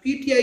PTI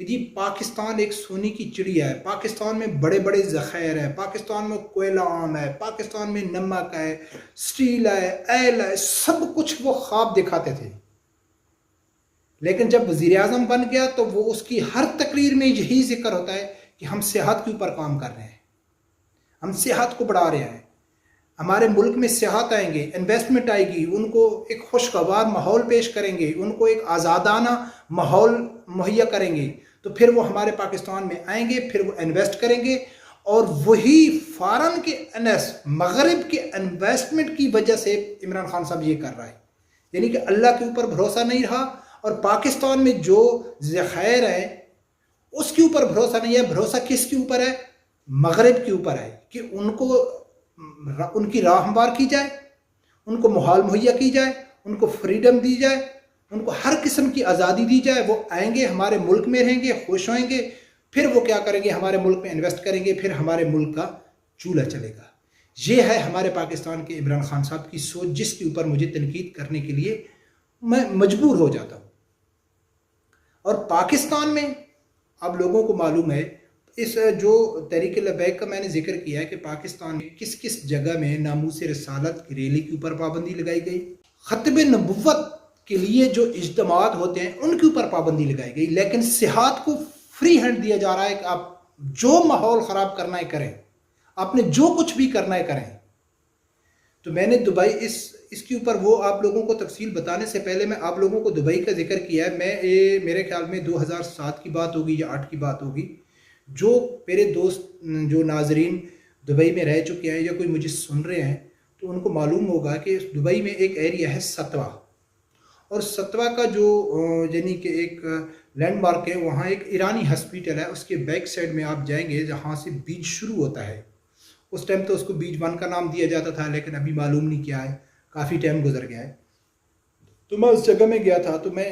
جی پاکستان ایک سونے کی چڑیا ہے، پاکستان میں بڑے بڑے ذخائر ہیں، پاکستان میں کوئلہ عام ہے، پاکستان میں نمک ہے، سٹیل ہے، ایل ہے، سب کچھ وہ خواب دکھاتے تھے۔ لیکن جب وزیر اعظم بن گیا تو وہ اس کی ہر تقریر میں یہی ذکر ہوتا ہے کہ ہم صحت کے اوپر کام کر رہے ہیں، ہم صحت کو بڑھا رہے ہیں، ہمارے ملک میں سیاحت آئیں گے، انویسٹمنٹ آئے گی، ان کو ایک خوشگوار ماحول پیش کریں گے، ان کو ایک آزادانہ ماحول مہیا کریں گے، تو پھر وہ ہمارے پاکستان میں آئیں گے، پھر وہ انویسٹ کریں گے، اور وہی فارن کے مغرب کے انویسٹمنٹ کی وجہ سے عمران خان صاحب یہ کر رہا ہے، یعنی کہ اللہ کے اوپر بھروسہ نہیں رہا، اور پاکستان میں جو ذخائر ہیں اس کے اوپر بھروسہ نہیں ہے۔ بھروسہ کس کے اوپر ہے؟ مغرب کے اوپر ہے، کہ ان کی راہ ہموار کی جائے، ان کو ماحول مہیا کی جائے، ان کو فریڈم دی جائے، ان کو ہر قسم کی آزادی دی جائے، وہ آئیں گے ہمارے ملک میں رہیں گے، خوش ہوئیں گے، پھر وہ کیا کریں گے؟ ہمارے ملک میں انویسٹ کریں گے، پھر ہمارے ملک کا چولہا چلے گا۔ یہ ہے ہمارے پاکستان کے عمران خان صاحب کی سوچ، جس کے اوپر مجھے تنقید کرنے کے لیے میں مجبور ہو جاتا ہوں۔ اور پاکستان میں اب لوگوں کو معلوم ہے، اس جو تحریک لبیک کا میں نے ذکر کیا ہے کہ پاکستان میں کس کس جگہ میں ناموس رسالت کی ریلی کے اوپر پابندی لگائی گئی، ختم نبوت کے لیے جو اجتماعات ہوتے ہیں ان کے اوپر پابندی لگائی گئی، لیکن سیاحت کو فری ہینڈ دیا جا رہا ہے کہ آپ جو ماحول خراب کرنا ہے کریں، آپ نے جو کچھ بھی کرنا ہے کریں۔ تو میں نے دبئی اس کے اوپر وہ آپ لوگوں کو تفصیل بتانے سے پہلے میں آپ لوگوں کو دبئی کا ذکر کیا ہے۔ میرے خیال میں 2007 کی بات ہوگی یا 8 کی بات ہوگی، جو میرے دوست جو ناظرین دبئی میں رہ چکے ہیں یا کوئی مجھے سن رہے ہیں تو ان کو معلوم ہوگا کہ دبئی میں ایک ایریا ہے ستوا، اور ستوا کا جو یعنی کہ ایک لینڈ مارک ہے، وہاں ایک ایرانی ہاسپیٹل ہے، اس کے بیک سائڈ میں آپ جائیں گے جہاں سے بیچ شروع ہوتا ہے۔ اس ٹائم تو اس کو بیچ 1 کا نام دیا جاتا تھا، لیکن ابھی معلوم نہیں کیا ہے، کافی ٹائم گزر گیا ہے۔ تو میں اس جگہ میں گیا تھا، تو میں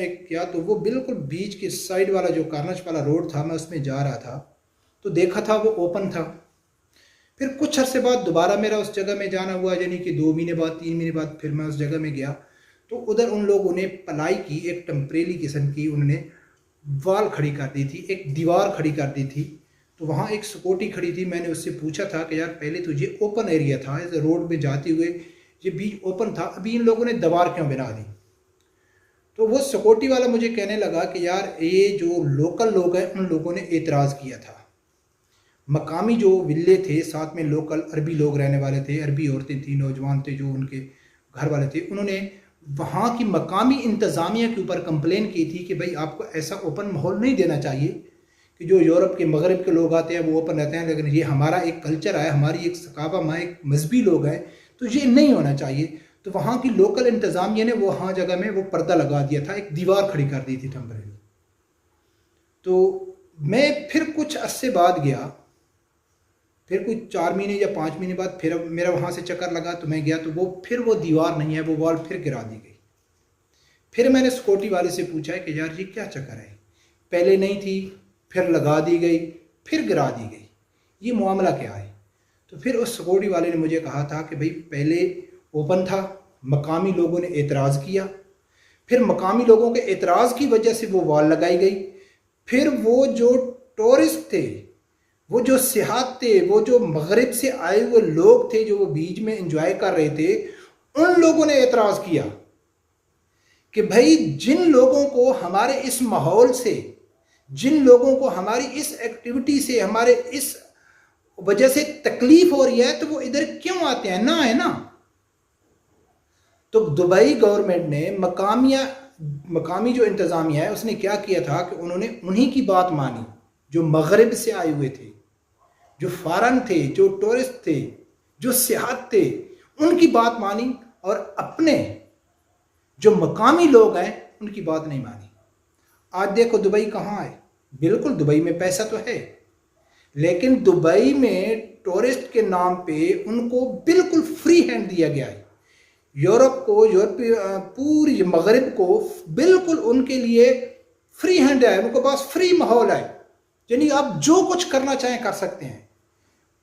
تو وہ بالکل بیچ کے سائڈ والا جو کارنش والا روڈ تھا، میں اس میں جا رہا تھا تو دیکھا تھا وہ اوپن تھا۔ پھر کچھ عرصے بعد دوبارہ میرا اس جگہ میں جانا ہوا، یعنی کہ 2 مہینے بعد 3 مہینے بعد پھر میں اس جگہ میں گیا، تو ادھر ان لوگوں نے پلائی کی ایک ٹمپریلی قسم کی انہوں نے وال کھڑی کر دی تھی، ایک دیوار کھڑی کر دی تھی۔ تو وہاں ایک سکورٹی کھڑی تھی، میں نے اس سے پوچھا تھا کہ یار پہلے تو یہ اوپن ایریا تھا، اس روڈ میں جاتے ہوئے یہ بیچ اوپن تھا، ابھی ان لوگوں نے دیوار کیوں بنا دی؟ تو وہ سکورٹی والا مجھے کہنے لگا کہ یار یہ جو لوکل لوگ ہیں ان لوگوں نے اعتراض کیا تھا، مقامی جو ولے تھے، ساتھ میں لوکل عربی لوگ رہنے والے تھے، عربی عورتیں تھیں، نوجوان تھے جو ان کے گھر والے تھے، انہوں نے وہاں کی مقامی انتظامیہ کے اوپر کمپلین کی تھی کہ بھائی آپ کو ایسا اوپن ماحول نہیں دینا چاہیے کہ جو یورپ کے مغرب کے لوگ آتے ہیں وہ اوپن رہتے ہیں، لیکن یہ ہمارا ایک کلچر ہے، ہماری ایک ثقافت، ہمارے ایک مذہبی لوگ ہیں، تو یہ نہیں ہونا چاہیے۔ تو وہاں کی لوکل انتظامیہ نے وہاں جگہ میں وہ پردہ لگا دیا تھا، ایک دیوار کھڑی کر دی تھی ٹمپریری۔ تو میں پھر کچھ عرصے بعد گیا، پھر کچھ 4 مہینے یا 5 مہینے بعد پھر میرا وہاں سے چکر لگا، تو میں گیا تو وہ دیوار نہیں ہے، وہ وال پھر گرا دی گئی۔ پھر میں نے سکورٹی والے سے پوچھا ہے کہ یار یہ کیا چکر ہے، پہلے نہیں تھی، پھر لگا دی گئی، پھر گرا دی گئی، یہ معاملہ کیا ہے؟ تو پھر اس سکورٹی والے نے مجھے کہا تھا کہ بھئی پہلے اوپن تھا، مقامی لوگوں نے اعتراض کیا، پھر مقامی لوگوں کے اعتراض کی وجہ سے وہ وال لگائی گئی، پھر وہ جو ٹورسٹ تھے، وہ جو سیاحت تھے، وہ جو مغرب سے آئے ہوئے لوگ تھے جو وہ بیچ میں انجوائے کر رہے تھے، ان لوگوں نے اعتراض کیا کہ بھئی جن لوگوں کو ہمارے اس ماحول سے، جن لوگوں کو ہماری اس ایکٹیویٹی سے، ہمارے اس وجہ سے تکلیف ہو رہی ہے، تو وہ ادھر کیوں آتے ہیں؟ نہ ہے نا۔ تو دبئی گورنمنٹ نے مقامی جو انتظامیہ ہے اس نے کیا کیا تھا کہ انہوں نے انہی کی بات مانی، جو مغرب سے آئے ہوئے تھے، جو فارن تھے، جو ٹورسٹ تھے، جو سیاحت تھے، ان کی بات مانی، اور اپنے جو مقامی لوگ ہیں ان کی بات نہیں مانی۔ آج دیکھو دبئی کہاں ہے، بالکل دبئی میں پیسہ تو ہے، لیکن دبئی میں ٹورسٹ کے نام پہ ان کو بالکل فری ہینڈ دیا گیا ہے، یورپ کو، پوری مغرب کو بالکل ان کے لیے فری ہینڈ ہے، ان کو پاس فری ماحول ہے، یعنی آپ جو کچھ کرنا چاہیں کر سکتے ہیں۔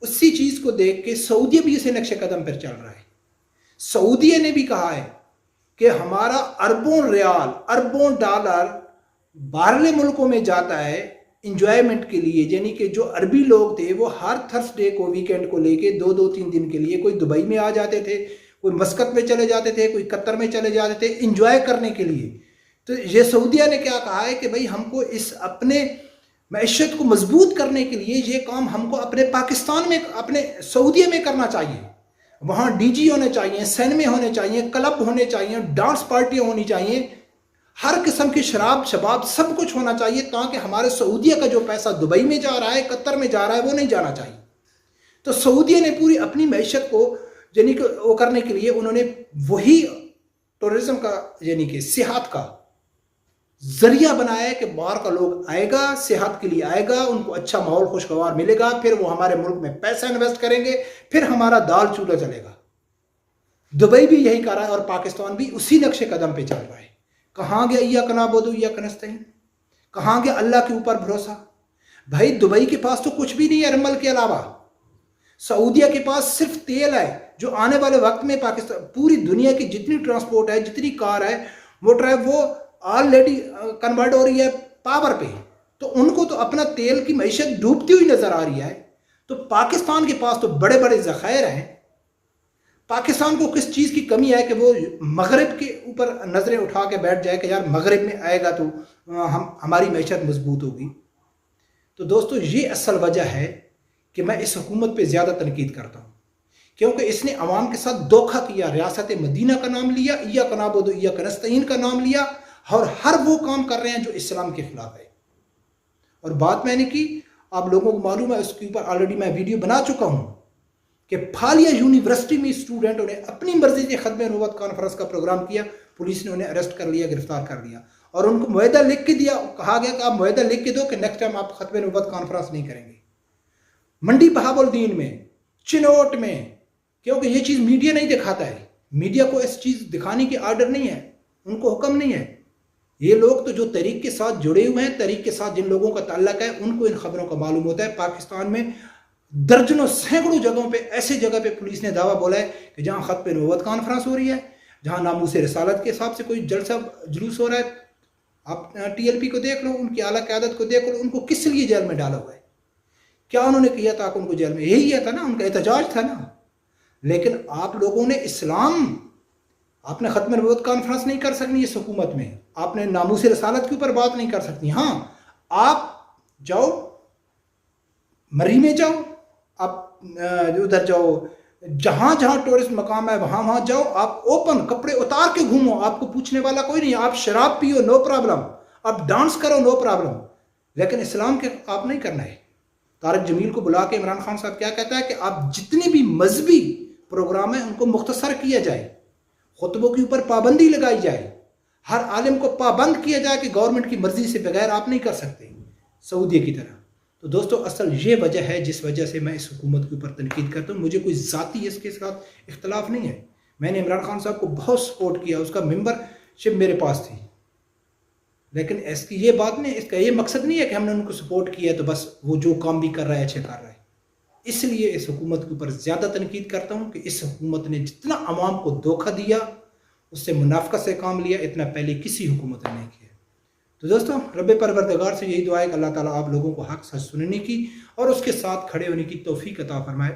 اسی چیز کو دیکھ کے سعودیہ بھی اسے نقش قدم پر چل رہا ہے۔ سعودیہ نے بھی کہا ہے کہ ہمارا اربوں ریال، اربوں ڈالر باہرلے ملکوں میں جاتا ہے، انجوائمنٹ کے لیے، یعنی کہ جو عربی لوگ تھے وہ ہر تھرسڈے کو ویکینڈ کو لے کے 2-3 دن کے لیے کوئی دبئی میں آ جاتے تھے، کوئی مسقط میں چلے جاتے تھے، کوئی قطر میں چلے جاتے تھے انجوائے کرنے کے لیے۔ تو یہ سعودیہ نے کیا کہا ہے کہ بھئی ہم کو اس اپنے معیشت کو مضبوط کرنے کے لیے یہ کام ہم کو اپنے پاکستان میں، اپنے سعودیہ میں کرنا چاہیے۔ وہاں ڈی جی ہونے چاہیے، سینمے ہونے چاہیے، کلب ہونے چاہیے، ڈانس پارٹیاں ہونی چاہیے، ہر قسم کی شراب شباب سب کچھ ہونا چاہیے، تاکہ ہمارے سعودیہ کا جو پیسہ دبئی میں جا رہا ہے، قطر میں جا رہا ہے، وہ نہیں جانا چاہیے۔ تو سعودیہ نے پوری اپنی معیشت کو یعنی کہ وہ کرنے کے لیے انہوں نے وہی ٹورزم کا یعنی کہ سیاحت کا ذریعہ بنایا ہے کہ باہر کا لوگ آئے گا، سیاحت کے لیے آئے گا، ان کو اچھا ماحول خوشگوار ملے گا، پھر وہ ہمارے ملک میں پیسہ انویسٹ کریں گے، پھر ہمارا دال چولہا چلے گا۔ دبئی بھی یہی کر رہا ہے اور پاکستان بھی اسی نقش قدم پہ چل رہا ہے۔ کہاں گیا ایاک نعبد و ایاک نستعین؟ کہاں گیا اللہ کے اوپر بھروسہ؟ بھائی دبئی کے پاس تو کچھ بھی نہیں ہے رمل کے علاوہ، سعودیہ کے پاس صرف تیل ہے جو آنے والے وقت میں پاکستان، پوری دنیا کی جتنی ٹرانسپورٹ ہے، جتنی کار ہے، موٹر ہے، وہ آلریڈی کنورٹ ہو رہی ہے پاور پہ، تو ان کو تو اپنا تیل کی معیشت ڈوبتی ہوئی نظر آ رہی ہے۔ تو پاکستان کے پاس تو بڑے بڑے ذخائر ہیں، پاکستان کو کس چیز کی کمی ہے کہ وہ مغرب کے اوپر نظریں اٹھا کے بیٹھ جائے کہ یار مغرب میں آئے گا تو ہماری معیشت مضبوط ہوگی۔ تو دوستو یہ اصل وجہ ہے کہ میں اس حکومت پہ زیادہ تنقید کرتا ہوں، کیونکہ اس نے عوام کے ساتھ دھوکہ کیا، ریاست مدینہ کا نام لیا، ایاک نعبد و ایاک نستعین کا نام لیا، اور ہر وہ کام کر رہے ہیں جو اسلام کے خلاف ہے۔ اور بات میں نے کی، آپ لوگوں کو معلوم ہے، اس کے اوپر آلریڈی میں ویڈیو بنا چکا ہوں کہ پھالیہ یونیورسٹی میں اسٹوڈنٹوں نے اپنی مرضی سے ختم نبوت کانفرنس کا پروگرام کیا، پولیس نے انہیں اریسٹ کر لیا، گرفتار کر لیا، اور ان کو معاہدہ لکھ کے دیا، کہا گیا کہ آپ معاہدہ لکھ کے دو کہ نیکسٹ ٹائم آپ ختم نبوت کانفرنس نہیں کریں گے۔ منڈی بہاولدین میں، چنوٹ میں، کیونکہ یہ چیز میڈیا نہیں دکھاتا ہے، میڈیا کو اس چیز دکھانے کی آرڈر نہیں ہے، ان کو حکم نہیں ہے۔ یہ لوگ تو جو تحریک کے ساتھ جڑے ہوئے ہیں، تحریک کے ساتھ جن لوگوں کا تعلق ہے، ان کو ان خبروں کا معلوم ہوتا ہے۔ پاکستان میں درجنوں سینکڑوں جگہوں پہ ایسے جگہ پہ پولیس نے دعویٰ بولا ہے کہ جہاں ختم نبوت کانفرنس ہو رہی ہے، جہاں ناموس رسالت کے حساب سے کوئی جلسہ جلوس ہو رہا ہے، آپ ٹی ایل پی کو دیکھ لو، ان کی اعلیٰ قیادت کو دیکھ لو، ان کو کس لیے جیل میں ڈالا ہوا ہے؟ کیا انہوں نے کیا تھا کہ ان کو جیل میں؟ یہی تھا نا، ان کا احتجاج تھا نا۔ لیکن آپ لوگوں نے اسلام، آپ نے ختم نبوت کانفرنس نہیں کر سکنی اس حکومت میں، آپ نے ناموس رسالت کے اوپر بات نہیں کر سکتی۔ ہاں آپ جاؤ مری میں، جاؤ آپ ادھر جاؤ، جہاں جہاں ٹورسٹ مقام ہے وہاں وہاں جاؤ، آپ اوپن کپڑے اتار کے گھومو، آپ کو پوچھنے والا کوئی نہیں، آپ شراب پیو نو پرابلم، آپ ڈانس کرو نو پرابلم، لیکن اسلام کے آپ نہیں کرنا ہے۔ طارق جمیل کو بلا کے عمران خان صاحب کیا کہتا ہے کہ آپ جتنی بھی مذہبی پروگرام ہیں ان کو مختصر کیا جائے، خطبوں کے اوپر پابندی لگائی جائے، ہر عالم کو پابند کیا جائے کہ گورنمنٹ کی مرضی سے بغیر آپ نہیں کر سکتے سعودیہ کی طرح۔ تو دوستو اصل یہ وجہ ہے جس وجہ سے میں اس حکومت کے اوپر تنقید کرتا ہوں۔ مجھے کوئی ذاتی اس کے ساتھ اختلاف نہیں ہے، میں نے عمران خان صاحب کو بہت سپورٹ کیا، اس کا ممبر شپ میرے پاس تھی، لیکن اس کی یہ بات نہیں، اس کا یہ مقصد نہیں ہے کہ ہم نے ان کو سپورٹ کیا ہے تو بس وہ جو کام بھی کر رہا ہے اچھے کر رہا ہے۔ اس لیے اس حکومت کے اوپر زیادہ تنقید کرتا ہوں کہ اس حکومت نے جتنا عوام کو دھوکہ دیا، اس سے منافقت سے کام لیا، اتنا پہلے کسی حکومت نے نہیں کیا۔ تو دوستوں رب پروردگار سے یہی دعا ہے کہ اللہ تعالیٰ آپ لوگوں کو حق سچ سننے کی اور اس کے ساتھ کھڑے ہونے کی توفیق عطا فرمائے۔